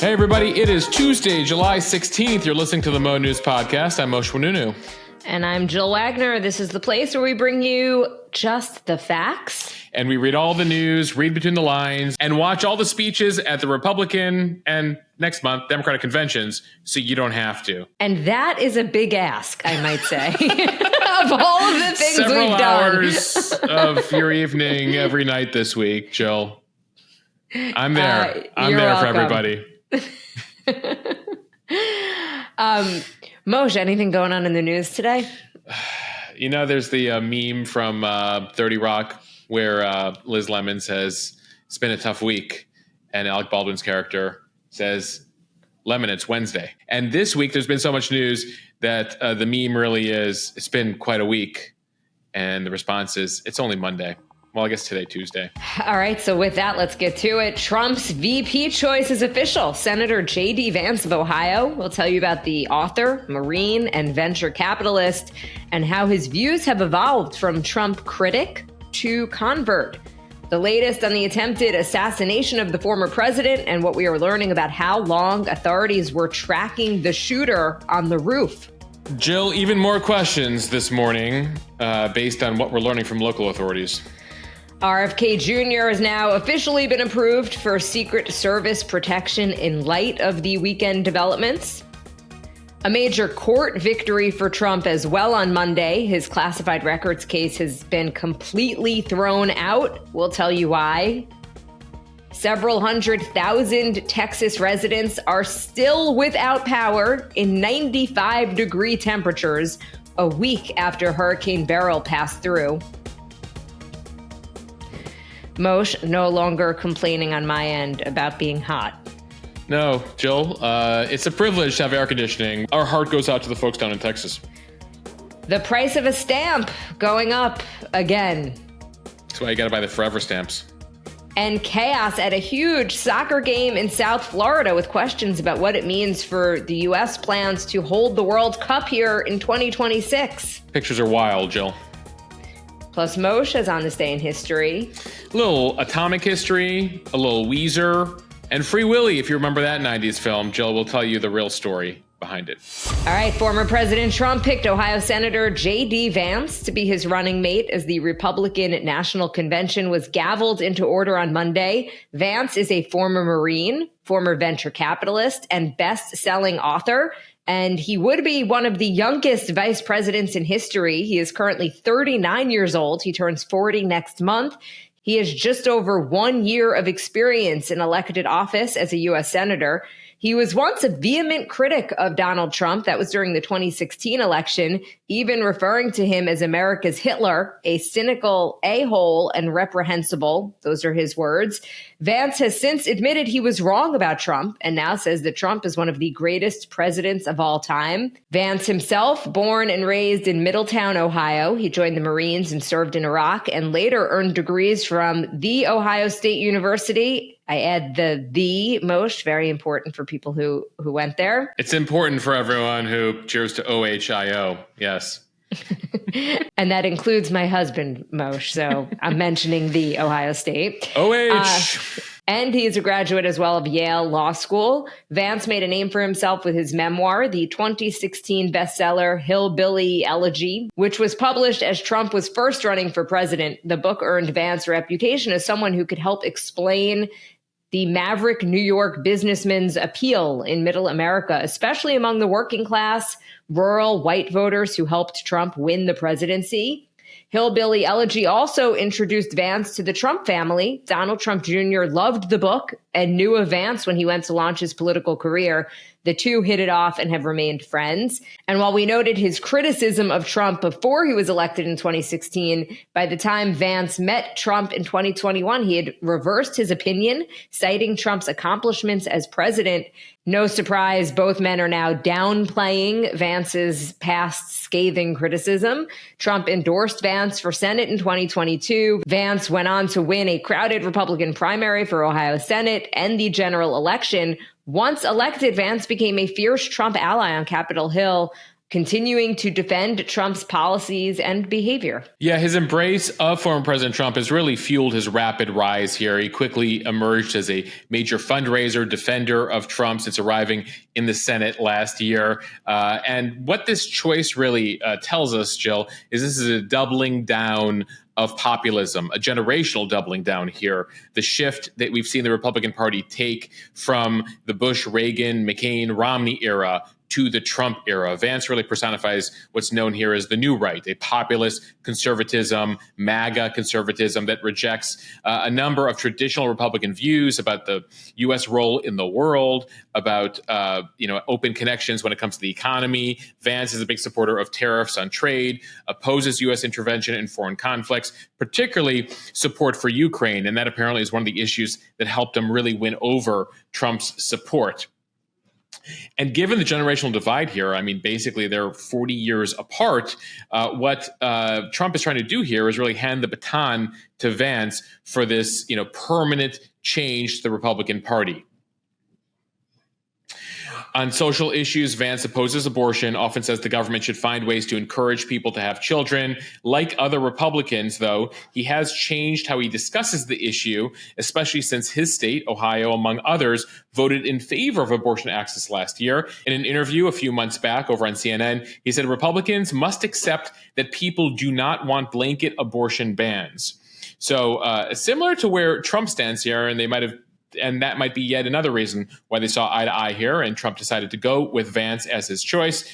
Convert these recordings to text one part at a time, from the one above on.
Hey, everybody. It is Tuesday, July 16th. You're listening to the Mo.news podcast. I'm mo.news. And I'm Jill Wagner. This is the place where we bring you just the facts. And we read all the news, read between the lines, and watch all the speeches at the Republican and next month Democratic conventions so you don't have to. And that is a big ask, I might say, of all of the things Several we've done. hours of your evening every night this week, Jill. I'm there. I'm there welcome. for everybody. Moshe, anything going on in the news today? You know, there's the meme from 30 Rock where Liz Lemon says, it's been a tough week. And Alec Baldwin's character says, Lemon, it's Wednesday. And this week, there's been so much news that the meme really is, it's been quite a week. And the response is, it's only Monday. Well, I guess today, Tuesday. All right, so with that, let's get to it. Trump's VP choice is official. Senator J.D. Vance of Ohio will tell you about the author, Marine, and venture capitalist, and how his views have evolved from Trump critic to convert. The latest on the attempted assassination of the former president and what we are learning about how long authorities were tracking the shooter on the roof. Jill, even more questions this morning based on what we're learning from local authorities. RFK Jr. has now officially been approved for Secret Service protection in light of the weekend developments. A major court victory for Trump as well on Monday. His classified records case has been completely thrown out. We'll tell you why. Several 100,000 Texas residents are still without power in 95-degree temperatures a week after Hurricane Beryl passed through. Moshe, no longer complaining on my end about being hot. No, Jill, it's a privilege to have air conditioning. Our heart goes out to the folks down in Texas. The price of a stamp going up again. That's why you got to buy the forever stamps. And chaos at a huge soccer game in South Florida with questions about what it means for the U.S. plans to hold the World Cup here in 2026. Pictures are wild, Jill. Plus, Moshe is on this day in history. A little Atomic History, a little Weezer, and Free Willy, if you remember that 90s film. Jill will tell you the real story behind it. All right, former President Trump picked Ohio Senator J.D. Vance to be his running mate as the Republican National Convention was gavelled into order on Monday. Vance is a former Marine, former venture capitalist, and best-selling author. And he would be one of the youngest vice presidents in history. He is currently 39 years old. He turns 40 next month. He has just over 1 year of experience in elected office as a U.S. senator. He was once a vehement critic of Donald Trump. That was during the 2016 election, even referring to him as America's Hitler, a cynical a-hole and reprehensible. Those are his words. Vance has since admitted he was wrong about Trump and now says that Trump is one of the greatest presidents of all time. Vance himself, born and raised in Middletown, Ohio. He joined the Marines and served in Iraq and later earned degrees from The Ohio State University. I add the most, very important for people who went there. It's important for everyone who cheers to OHIO. Yes. And that includes my husband, Moshe. So I'm mentioning the Ohio State. And he's a graduate as well of Yale Law School. Vance made a name for himself with his memoir, the 2016 bestseller Hillbilly Elegy, which was published as Trump was first running for president. The book earned Vance a reputation as someone who could help explain the maverick New York businessman's appeal in middle America, especially among the working class, rural white voters who helped Trump win the presidency. Hillbilly Elegy also introduced Vance to the Trump family. Donald Trump Jr. loved the book and knew of Vance when he went to launch his political career. The two hit it off and have remained friends. And while we noted his criticism of Trump before he was elected in 2016, by the time Vance met Trump in 2021, he had reversed his opinion, citing Trump's accomplishments as president. No surprise, both men are now downplaying Vance's past scathing criticism. Trump endorsed Vance for Senate in 2022. Vance went on to win a crowded Republican primary for Ohio Senate and the general election. Once elected, Vance became a fierce Trump ally on Capitol Hill. continuing to defend Trump's policies and behavior. Yeah, his embrace of former President Trump has really fueled his rapid rise here. He quickly emerged as a major fundraiser, defender of Trump since arriving in the Senate last year. And what this choice really tells us, Jill, is this is a doubling down of populism, a generational doubling down here. The shift that we've seen the Republican Party take from the Bush, Reagan, McCain, Romney era to the Trump era. Vance really personifies what's known here as the new right, a populist conservatism, MAGA conservatism that rejects a number of traditional Republican views about the U.S. role in the world, about open connections when it comes to the economy. Vance is a big supporter of tariffs on trade, opposes U.S. intervention in foreign conflicts, particularly support for Ukraine. And that apparently is one of the issues that helped him really win over Trump's support. And given the generational divide here, I mean, basically they're 40 years apart. What Trump is trying to do here is really hand the baton to Vance for this, permanent change to the Republican Party. On social issues, Vance opposes abortion, often says the government should find ways to encourage people to have children. Like other Republicans, though, he has changed how he discusses the issue, especially since his state, Ohio, among others, voted in favor of abortion access last year. In an interview a few months back over on CNN, he said Republicans must accept that people do not want blanket abortion bans. So similar to where Trump stands here, and that might be yet another reason why they saw eye to eye here, and Trump decided to go with Vance as his choice.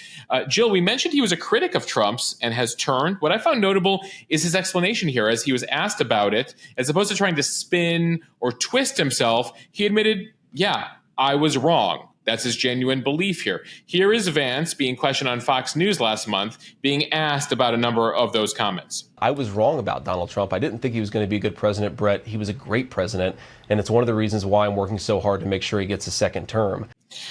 Jill, we mentioned he was a critic of Trump's and has turned. What I found notable is his explanation here. As he was asked about it, as opposed to trying to spin or twist himself, he admitted, yeah, I was wrong. That's his genuine belief here. Here is Vance being questioned on Fox News last month, being asked about a number of those comments. I was wrong about Donald Trump. I didn't think he was going to be a good president, Brett. He was a great president, and it's one of the reasons why I'm working so hard to make sure he gets a second term.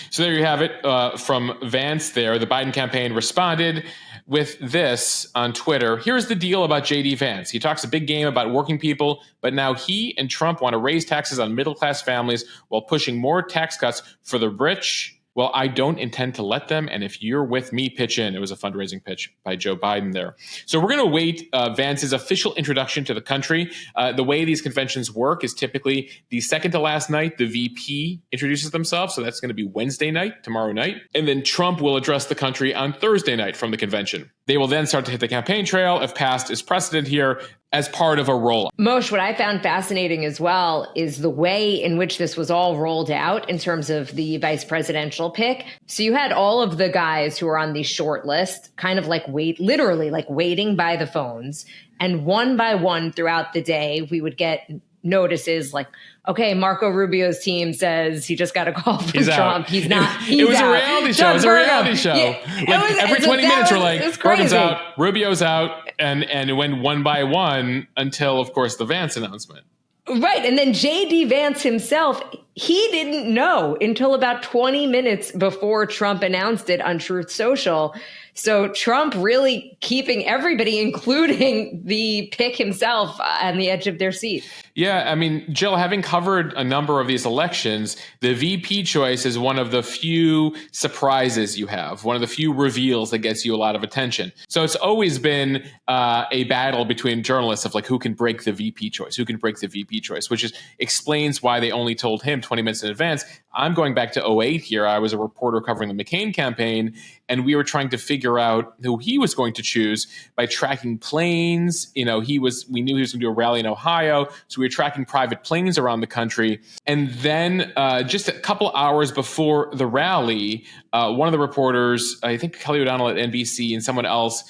So there you have it from Vance there. The Biden campaign responded with this on Twitter. Here's the deal about J.D. Vance. He talks a big game about working people, but now he and Trump want to raise taxes on middle-class families while pushing more tax cuts for the rich. Well, I don't intend to let them, and if you're with me, pitch in. It was a fundraising pitch by Joe Biden there. So we're going to wait Vance's official introduction to the country. The way these conventions work is typically the second to last night, the VP introduces themselves, so that's going to be Wednesday night, tomorrow night, and then Trump will address the country on Thursday night from the convention. They will then start to hit the campaign trail, if past is precedent here, as part of a roll-up. Moshe, what I found fascinating as well is the way in which this was all rolled out in terms of the vice presidential pick. So you had all of the guys who were on the short list kind of literally waiting by the phones. And one by one throughout the day, we would get notices like, okay, Marco Rubio's team says he just got a call from Trump. He's not. He's it was out. a reality show. It was a reality show. Yeah, every 20 minutes, we're like, Marco's out, Rubio's out, and it went one by one until, of course, the Vance announcement. Right. And then J.D. Vance himself, he didn't know until about 20 minutes before Trump announced it on Truth Social. So Trump really keeping everybody, including the pick himself, on the edge of their seat. Yeah, I mean, Jill, having covered a number of these elections, the VP choice is one of the few surprises you have, one of the few reveals that gets you a lot of attention. So it's always been a battle between journalists of like who can break the VP choice, which explains why they only told him 20 minutes in advance. I'm going back to 2008 here. I was a reporter covering the McCain campaign, and we were trying to figure out who he was going to choose by tracking planes. We knew he was going to do a rally in Ohio, so we were tracking private planes around the country. And then just a couple hours before the rally, one of the reporters, I think Kelly O'Donnell at NBC and someone else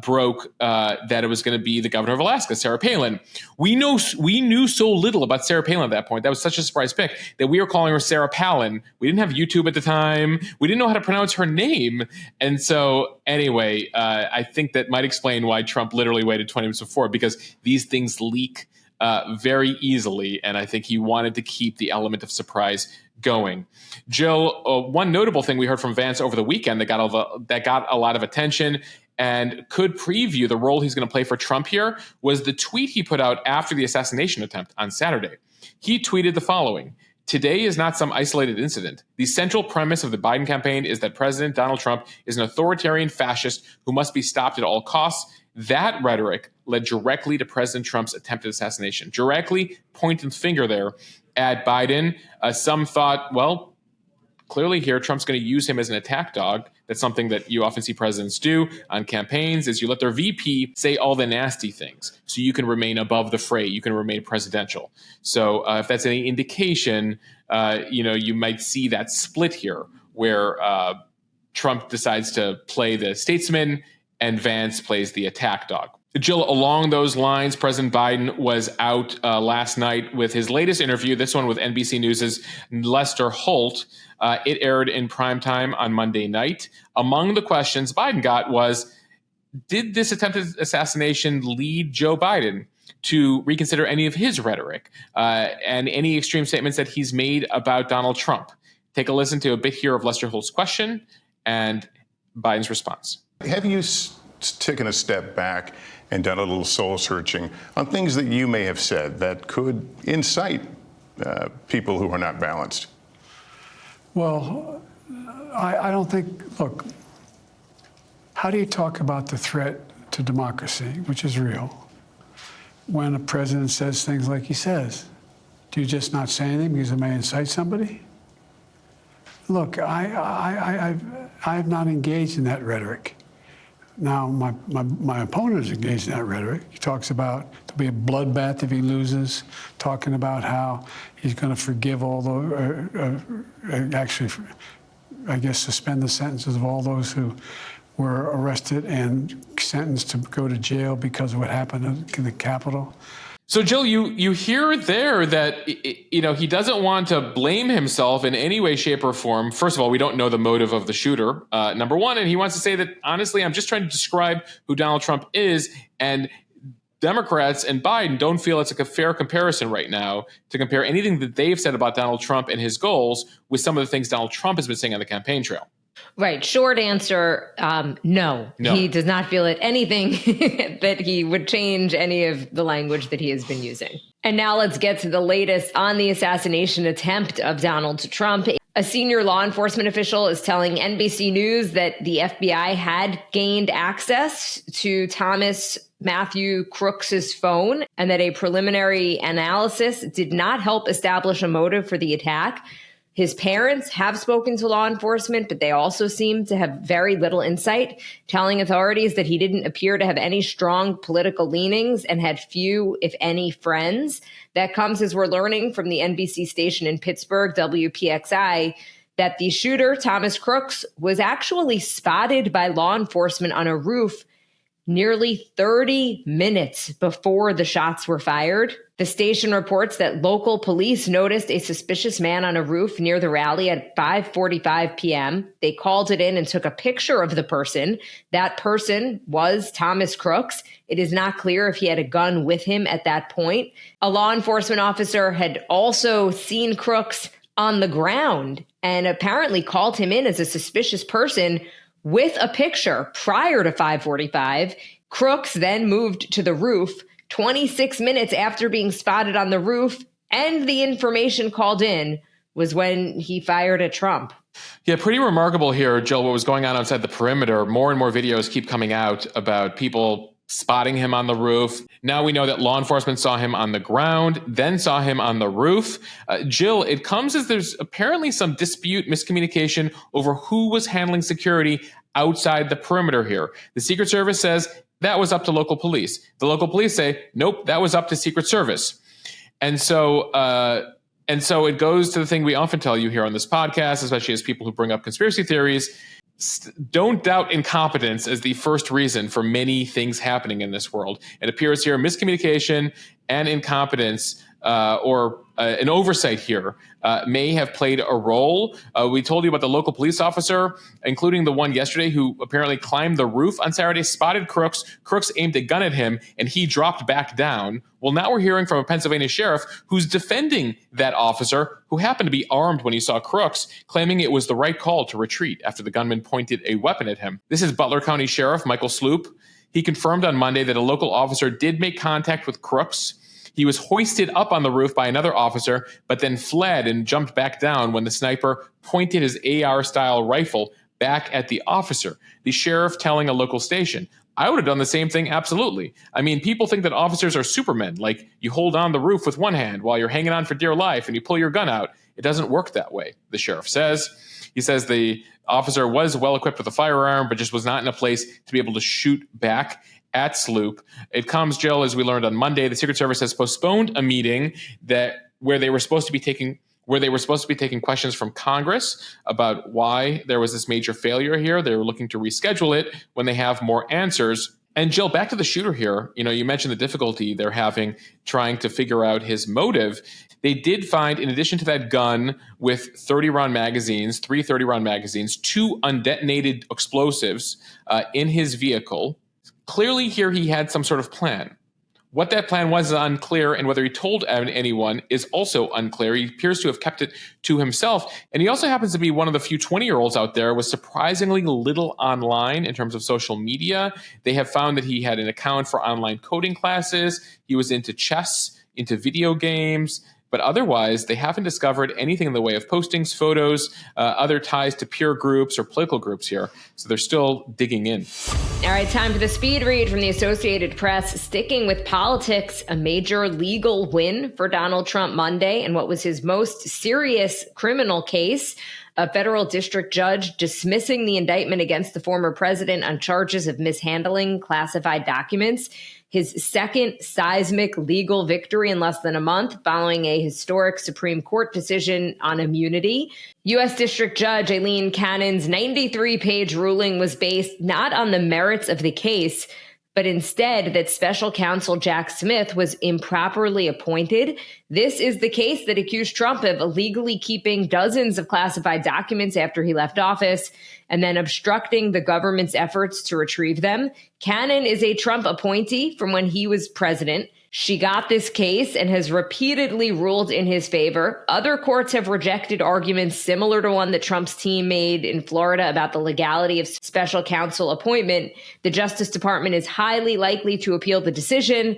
broke that it was going to be the governor of Alaska, Sarah Palin. We knew so little about Sarah Palin at that point. That was such a surprise pick that we were calling her Sarah Palin. We didn't have YouTube at the time. We didn't know how to pronounce her name. And so anyway, I think that might explain why Trump literally waited 20 minutes before, because these things leak very easily. And I think he wanted to keep the element of surprise going. Jill, one notable thing we heard from Vance over the weekend that got a lot of attention and could preview the role he's going to play for Trump here was the tweet he put out after the assassination attempt on Saturday. He tweeted the following: Today is not some isolated incident. The central premise of the Biden campaign is that President Donald Trump is an authoritarian fascist who must be stopped at all costs. That rhetoric led directly to President Trump's attempted assassination, directly pointing the finger there at Biden. Some thought, well, clearly here, Trump's going to use him as an attack dog. That's something that you often see presidents do on campaigns, is you let their VP say all the nasty things so you can remain above the fray. You can remain presidential. So if that's any indication, you might see that split here where Trump decides to play the statesman and Vance plays the attack dog. Jill, along those lines, President Biden was out last night with his latest interview, this one with NBC News' Lester Holt. It aired in primetime on Monday night. Among the questions Biden got was, did this attempted assassination lead Joe Biden to reconsider any of his rhetoric and any extreme statements that he's made about Donald Trump? Take a listen to a bit here of Lester Holt's question and Biden's response. Have you taken a step back and done a little soul searching on things that you may have said that could incite people who are not balanced? Well, I don't think, look, how do you talk about the threat to democracy, which is real, when a president says things like he says? Do you just not say anything because it may incite somebody? Look, I have not engaged in that rhetoric. Now, my opponent is engaged in that rhetoric. He talks about there'll be a bloodbath if he loses, talking about how he's going to forgive all those, actually, I guess, suspend the sentences of all those who were arrested and sentenced to go to jail because of what happened in the Capitol. So, Jill, you hear there that, he doesn't want to blame himself in any way, shape, or form. First of all, we don't know the motive of the shooter, number one. And he wants to say that, honestly, I'm just trying to describe who Donald Trump is. And Democrats and Biden don't feel it's a fair comparison right now to compare anything that they've said about Donald Trump and his goals with some of the things Donald Trump has been saying on the campaign trail. Right. Short answer, no. He does not feel it anything that he would change any of the language that he has been using. And now let's get to the latest on the assassination attempt of Donald Trump. A senior law enforcement official is telling NBC News that the FBI had gained access to Thomas Matthew Crooks's phone and that a preliminary analysis did not help establish a motive for the attack. His parents have spoken to law enforcement, but they also seem to have very little insight, telling authorities that he didn't appear to have any strong political leanings and had few, if any, friends. That comes as we're learning from the NBC station in Pittsburgh, WPXI, that the shooter, Thomas Crooks, was actually spotted by law enforcement on a roof nearly 30 minutes before the shots were fired. The station reports that local police noticed a suspicious man on a roof near the rally at 5:45 p.m. They called it in and took a picture of the person. That person was Thomas Crooks. It is not clear if he had a gun with him at that point. A law enforcement officer had also seen Crooks on the ground and apparently called him in as a suspicious person with a picture prior to 5:45. Crooks then moved to the roof 26 minutes after being spotted on the roof, and the information called in was when he fired at Trump. Yeah, pretty remarkable here, Jill, what was going on outside the perimeter. More and more videos keep coming out about people spotting him on the roof. Now we know that law enforcement saw him on the ground, then saw him on the roof. Jill, it comes as there's apparently some dispute, miscommunication over who was handling security outside the perimeter here. The Secret Service says that was up to local police. The local police say, nope, that was up to Secret Service. And so it goes to the thing we often tell you here on this podcast, especially as people who bring up conspiracy theories. Don't doubt incompetence as the first reason for many things happening in this world. It appears here miscommunication and incompetence or an oversight here may have played a role. We told you about the local police officer, including the one yesterday who apparently climbed the roof on Saturday, spotted Crooks. Crooks aimed a gun at him, and he dropped back down. Well, now we're hearing from a Pennsylvania sheriff who's defending that officer who happened to be armed when he saw Crooks, claiming it was the right call to retreat after the gunman pointed a weapon at him. This is Butler County Sheriff Michael Sloop. He confirmed on Monday that a local officer did make contact with Crooks. He was hoisted up on the roof by another officer, but then fled and jumped back down when the sniper pointed his AR-style rifle back at the officer. The sheriff telling a local station, I would have done the same thing, absolutely. I mean, people think that officers are supermen, like you hold on the roof with one hand while you're hanging on for dear life and you pull your gun out. It doesn't work that way, the sheriff says. He says the officer was well equipped with a firearm, but just was not in a place to be able to shoot back at Sloop. It comes, Jill, as we learned on Monday, the Secret Service has postponed a meeting where they were supposed to be taking questions from Congress about why there was this major failure here. They were looking to reschedule it when they have more answers. And Jill, back to the shooter here. You mentioned the difficulty they're having trying to figure out his motive. They did find, in addition to that gun with 30-round magazines, 3 30-round magazines, 2 undetonated explosives in his vehicle. Clearly here he had some sort of plan. What that plan was is unclear, and whether he told anyone is also unclear. He appears to have kept it to himself. And he also happens to be one of the few 20-year-olds out there with surprisingly little online in terms of social media. They have found that he had an account for online coding classes. He was into chess, into video games. But otherwise, they haven't discovered anything in the way of postings, photos, other ties to peer groups or political groups here. So they're still digging in. All right, time for the speed read from the Associated Press. Sticking with politics, a major legal win for Donald Trump Monday in what was his most serious criminal case. A federal district judge dismissing the indictment against the former president on charges of mishandling classified documents. His second seismic legal victory in less than a month following a historic Supreme Court decision on immunity. U.S. District Judge Aileen Cannon's 93-page ruling was based not on the merits of the case, but instead that special counsel Jack Smith was improperly appointed. This is the case that accused Trump of illegally keeping dozens of classified documents after he left office and then obstructing the government's efforts to retrieve them. Cannon is a Trump appointee from when he was president. She got this case and has repeatedly ruled in his favor. Other courts have rejected arguments similar to one that Trump's team made in Florida about the legality of special counsel appointment. The Justice Department is highly likely to appeal the decision,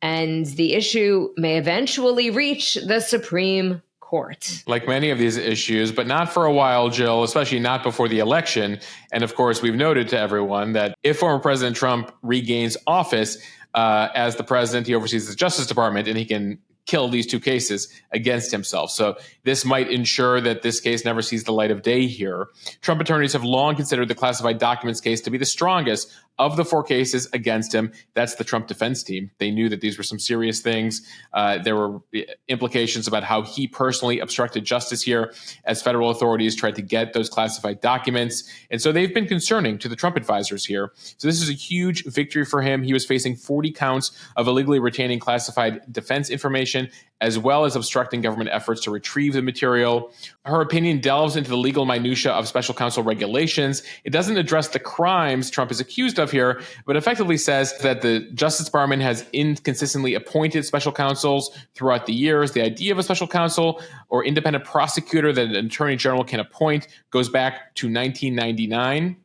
and the issue may eventually reach the Supreme Court. Like many of these issues, but not for a while, Jill, especially not before the election. And of course, we've noted to everyone that if former President Trump regains office, as the president, he oversees the Justice Department, and he can kill these 2 cases against himself. So this might ensure that this case never sees the light of day here. Trump attorneys have long considered the classified documents case to be the strongest of the 4 cases against him. That's the Trump defense team. They knew that these were some serious things. There were implications about how he personally obstructed justice here as federal authorities tried to get those classified documents. And so they've been concerning to the Trump advisors here. So this is a huge victory for him. He was facing 40 counts of illegally retaining classified defense information, as well as obstructing government efforts to retrieve the material. Her opinion delves into the legal minutia of special counsel regulations. It doesn't address the crimes Trump is accused of here, but effectively says that the Justice Department has inconsistently appointed special counsels throughout the years. The idea of a special counsel or independent prosecutor that an attorney general can appoint goes back to 1999.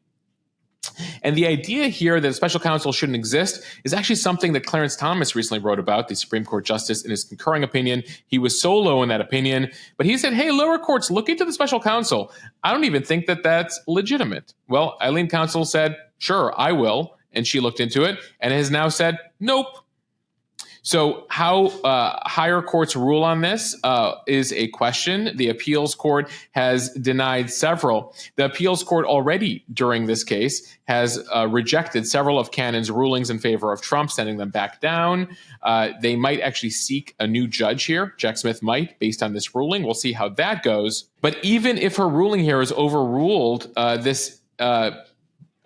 And the idea here that a special counsel shouldn't exist is actually something that Clarence Thomas recently wrote about, the Supreme Court justice, in his concurring opinion. He was solo in that opinion, but he said, hey, lower courts, look into the special counsel. I don't even think that that's legitimate. Well, Aileen Counsel said, sure, I will. And she looked into it and has now said, nope. So how higher courts rule on this is a question. The appeals court has denied several. The appeals court already during this case has rejected several of Cannon's rulings in favor of Trump, sending them back down. They might actually seek a new judge here. Jack Smith might, based on this ruling. We'll see how that goes. But even if her ruling here is overruled, this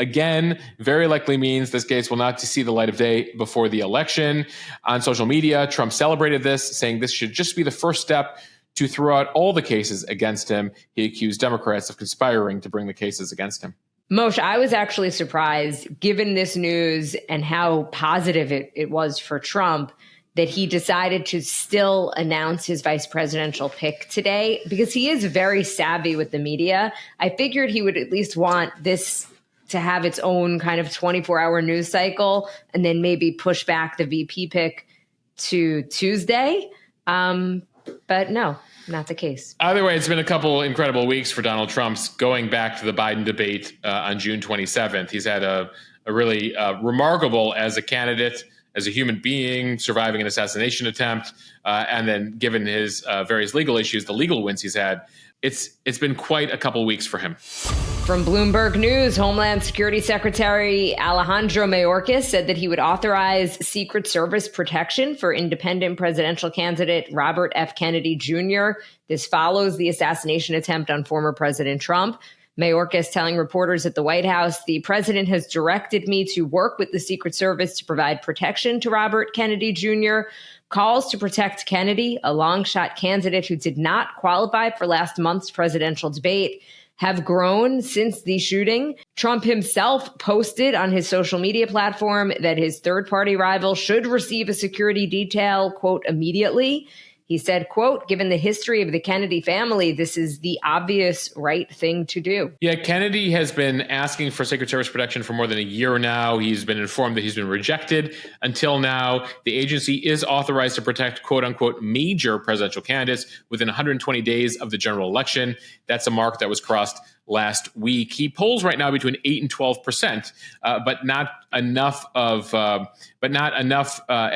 again, very likely means this case will not see the light of day before the election. On social media, Trump celebrated this, saying this should just be the first step to throw out all the cases against him. He accused Democrats of conspiring to bring the cases against him. Moshe, I was actually surprised, given this news and how positive it was for Trump, that he decided to still announce his vice presidential pick today, because he is very savvy with the media. I figured he would at least want this to have its own kind of 24-hour news cycle and then maybe push back the VP pick to Tuesday. But no, not the case. Either way, it's been a couple incredible weeks for Donald Trump's going back to the Biden debate on June 27th. He's had a really remarkable as a candidate, as a human being, surviving an assassination attempt, and then given his various legal issues, the legal wins he's had, it's been quite a couple weeks for him. From Bloomberg News, Homeland Security Secretary Alejandro Mayorkas said that he would authorize Secret Service protection for independent presidential candidate Robert F. Kennedy Jr. This follows the assassination attempt on former President Trump. Mayorkas telling reporters at the White House, the president has directed me to work with the Secret Service to provide protection to Robert Kennedy Jr. Calls to protect Kennedy, a long-shot candidate who did not qualify for last month's presidential debate, have grown since the shooting. Trump himself posted on his social media platform that his third-party rival should receive a security detail, quote, immediately. He said, quote, given the history of the Kennedy family, this is the obvious right thing to do. Yeah, Kennedy has been asking for Secret Service protection for more than a year now. He's been informed that he's been rejected. Until now, the agency is authorized to protect, quote unquote, major presidential candidates within 120 days of the general election. That's a mark that was crossed last week. He polls right now between 8 and 12%, but not enough at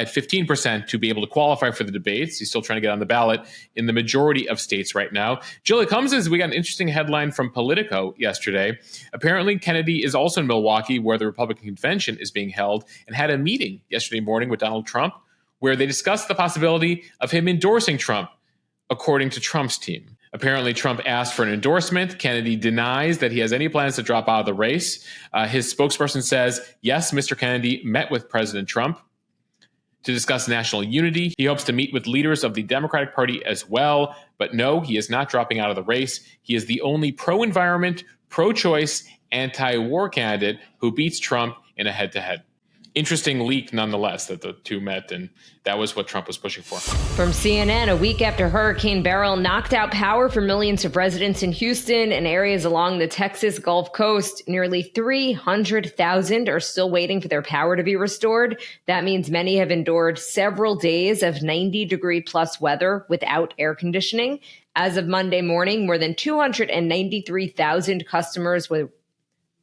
15% to be able to qualify for the debates. He's still trying to get on the ballot in the majority of states right now. Jill, it comes as we got an interesting headline from Politico yesterday. Apparently, Kennedy is also in Milwaukee, where the Republican convention is being held, and had a meeting yesterday morning with Donald Trump, where they discussed the possibility of him endorsing Trump, according to Trump's team. Apparently, Trump asked for an endorsement. Kennedy denies that he has any plans to drop out of the race. His spokesperson says, yes, Mr. Kennedy met with President Trump to discuss national unity. He hopes to meet with leaders of the Democratic Party as well. But no, he is not dropping out of the race. He is the only pro-environment, pro-choice, anti-war candidate who beats Trump in a head-to-head. Interesting leak nonetheless that the two met, and that was what Trump was pushing for. From CNN, a week after Hurricane Beryl knocked out power for millions of residents in Houston and areas along the Texas Gulf Coast, nearly 300,000 are still waiting for their power to be restored. That means many have endured several days of 90-degree-plus weather without air conditioning. As of Monday morning, more than 293,000 customers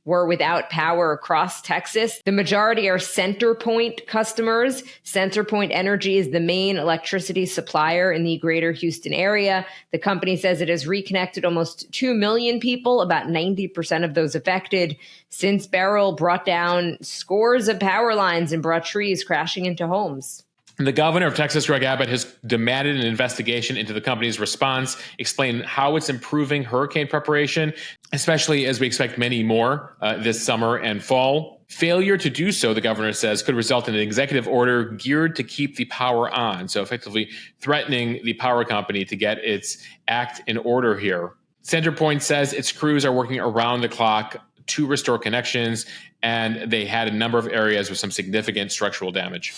were without power across Texas. The majority are CenterPoint customers. CenterPoint Energy is the main electricity supplier in the greater Houston area. The company says it has reconnected almost 2 million people, about 90% of those affected, since Beryl brought down scores of power lines and brought trees crashing into homes. The governor of Texas, Greg Abbott, has demanded an investigation into the company's response, explain how it's improving hurricane preparation, especially as we expect many more this summer and fall. Failure to do so, the governor says, could result in an executive order geared to keep the power on, so effectively threatening the power company to get its act in order here. CenterPoint says its crews are working around the clock to restore connections, and they had a number of areas with some significant structural damage.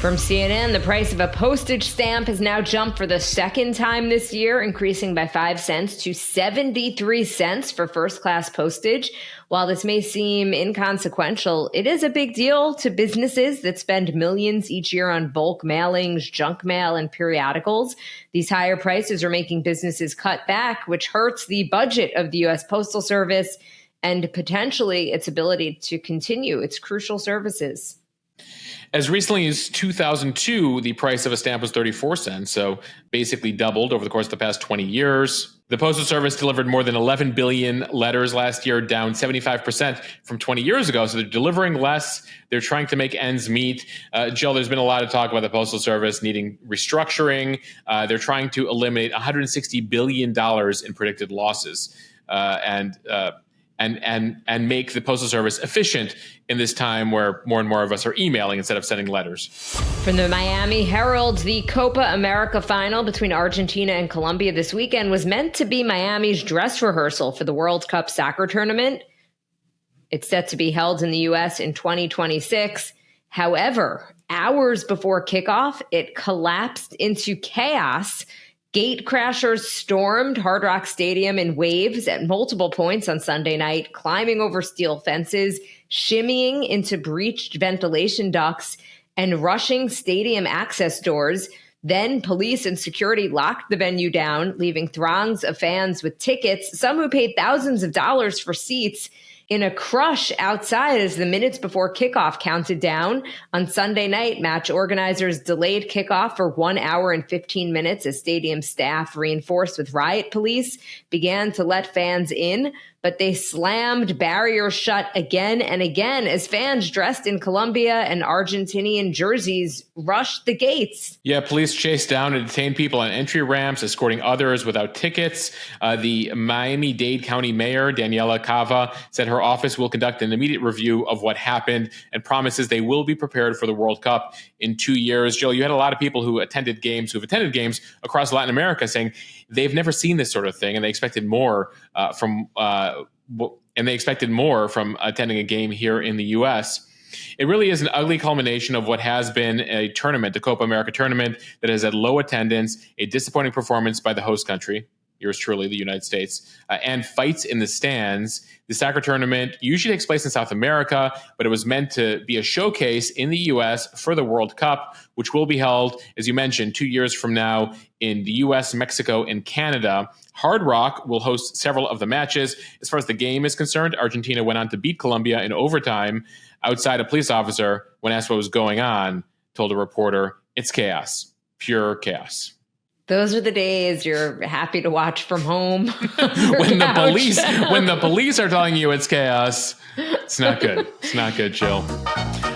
From CNN, the price of a postage stamp has now jumped for the second time this year, increasing by 5 cents to 73 cents for first-class postage. While this may seem inconsequential, it is a big deal to businesses that spend millions each year on bulk mailings, junk mail, and periodicals. These higher prices are making businesses cut back, which hurts the budget of the U.S. Postal Service and potentially its ability to continue its crucial services. As recently as 2002, the price of a stamp was 34 cents, so basically doubled over the course of the past 20 years. The Postal Service delivered more than 11 billion letters last year, down 75% from 20 years ago. So they're delivering less. They're trying to make ends meet. Jill, there's been a lot of talk about the Postal Service needing restructuring. They're trying to eliminate $160 billion in predicted losses and make the Postal Service efficient in this time where more and more of us are emailing instead of sending letters. From the Miami Herald, the Copa America final between Argentina and Colombia this weekend was meant to be Miami's dress rehearsal for the World Cup soccer tournament. It's set to be held in the U.S. in 2026. However, hours before kickoff, it collapsed into chaos. Gate crashers stormed Hard Rock Stadium in waves at multiple points on Sunday night, climbing over steel fences, shimmying into breached ventilation ducts, and rushing stadium access doors. Then police and security locked the venue down, leaving throngs of fans with tickets, some who paid thousands of dollars for seats, in a crush outside as the minutes before kickoff counted down. On Sunday night, match organizers delayed kickoff for 1 hour and 15 minutes as stadium staff, reinforced with riot police, began to let fans in. But they slammed barriers shut again and again as fans dressed in Colombia and Argentinian jerseys rushed the gates. Yeah, police chased down and detained people on entry ramps, escorting others without tickets. The Miami-Dade County Mayor, Daniela Cava, said her office will conduct an immediate review of what happened and promises they will be prepared for the World Cup in 2 years. Jill, you had a lot of people who've attended games across Latin America saying they've never seen this sort of thing, and they expected more from attending a game here in the U.S. It really is an ugly culmination of what has been a tournament, the Copa America tournament, that has had low attendance, a disappointing performance by the host country, yours truly, the United States, and fights in the stands. The soccer tournament usually takes place in South America, but it was meant to be a showcase in the U.S. for the World Cup, which will be held, as you mentioned, 2 years from now in the U.S., Mexico, and Canada. Hard Rock will host several of the matches. As far as the game is concerned, Argentina went on to beat Colombia in overtime. Outside, a police officer, when asked what was going on, told a reporter, "It's chaos, pure chaos." Those are the days you're happy to watch from home. when the police are telling you it's chaos, it's not good. It's not good, Jill.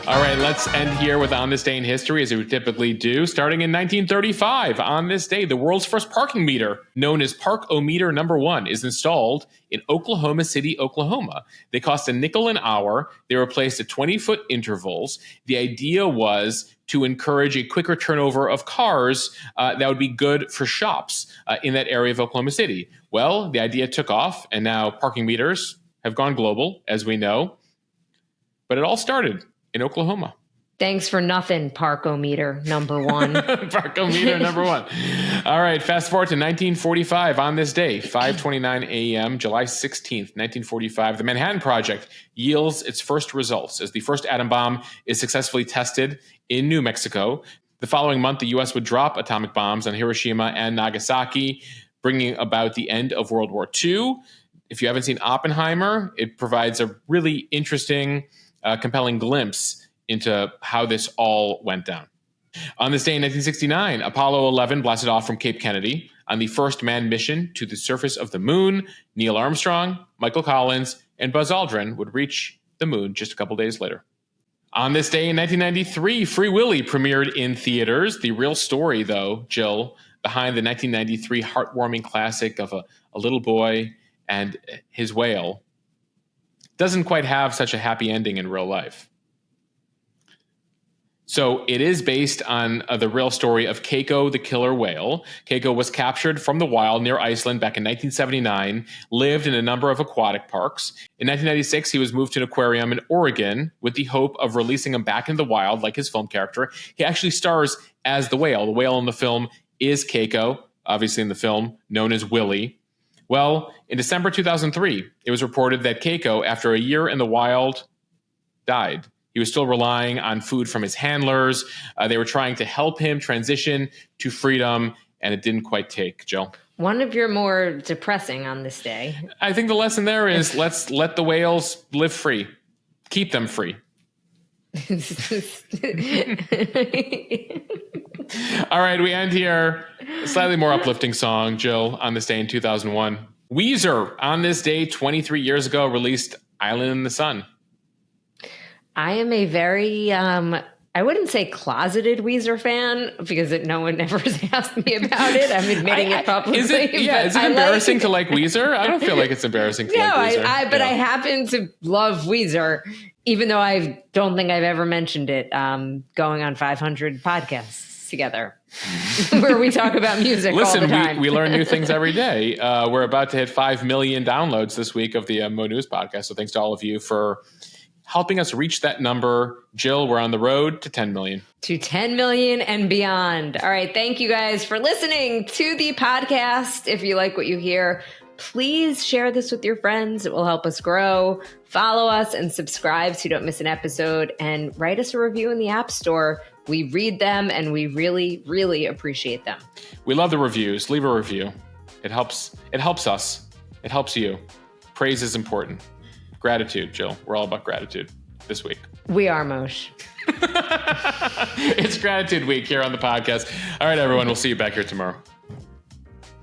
All right, let's end here with On This Day in History, as we typically do. Starting in 1935, on this day, the world's first parking meter, known as Park-O-Meter number 1, is installed in Oklahoma City, Oklahoma. They cost a nickel an hour. They were placed at 20-foot intervals. The idea was to encourage a quicker turnover of cars that would be good for shops in that area of Oklahoma City. Well, the idea took off, and now parking meters have gone global, as we know. But it all started in Oklahoma. Thanks for nothing, Park-O-Meter number 1. Park-O-Meter number 1. All right, fast forward to 1945. On this day, 5:29 a.m., July 16th, 1945, the Manhattan Project yields its first results as the first atom bomb is successfully tested in New Mexico. The following month, the U.S. would drop atomic bombs on Hiroshima and Nagasaki, bringing about the end of World War II. If you haven't seen Oppenheimer, it provides a really interesting, compelling glimpse into how this all went down. On this day in 1969, Apollo 11 blasted off from Cape Kennedy on the first manned mission to the surface of the moon. Neil Armstrong, Michael Collins, and Buzz Aldrin would reach the moon just a couple days later. On this day in 1993, Free Willy premiered in theaters. The real story, though, Jill, behind the 1993 heartwarming classic of a little boy and his whale, doesn't quite have such a happy ending in real life. So it is based on the real story of Keiko the killer whale. Keiko was captured from the wild near Iceland back in 1979, lived in a number of aquatic parks. In 1996, he was moved to an aquarium in Oregon with the hope of releasing him back into the wild like his film character. He actually stars as the whale. The whale in the film is Keiko, obviously in the film, known as Willy. Well, in December 2003, it was reported that Keiko, after a year in the wild, died. He was still relying on food from his handlers. They were trying to help him transition to freedom, and it didn't quite take, Jill. One of your more depressing on this day. I think the lesson there is let's let the whales live free. Keep them free. All right, we end here. A slightly more uplifting song, Jill, on this day in 2001. Weezer, on this day 23 years ago, released Island in the Sun. I am a very, I wouldn't say closeted Weezer fan because no one ever has asked me about it. I'm admitting it publicly. Is it embarrassing to like Weezer? I don't feel like it's embarrassing to like Weezer. But I happen to love Weezer, even though I don't think I've ever mentioned it, going on 500 podcasts together where we talk about music all the time. We learn new things every day. We're about to hit 5 million downloads this week of the Mo.news podcast. So thanks to all of you for helping us reach that number. Jill, we're on the road to 10 million. To 10 million and beyond. All right. Thank you guys for listening to the podcast. If you like what you hear, please share this with your friends. It will help us grow. Follow us and subscribe so you don't miss an episode, and write us a review in the App Store. We read them and we really, really appreciate them. We love the reviews. Leave a review. It helps us. It helps you. Praise is important. Gratitude, Jill. We're all about gratitude this week. We are, Moshe. It's Gratitude Week here on the podcast. All right, everyone. We'll see you back here tomorrow.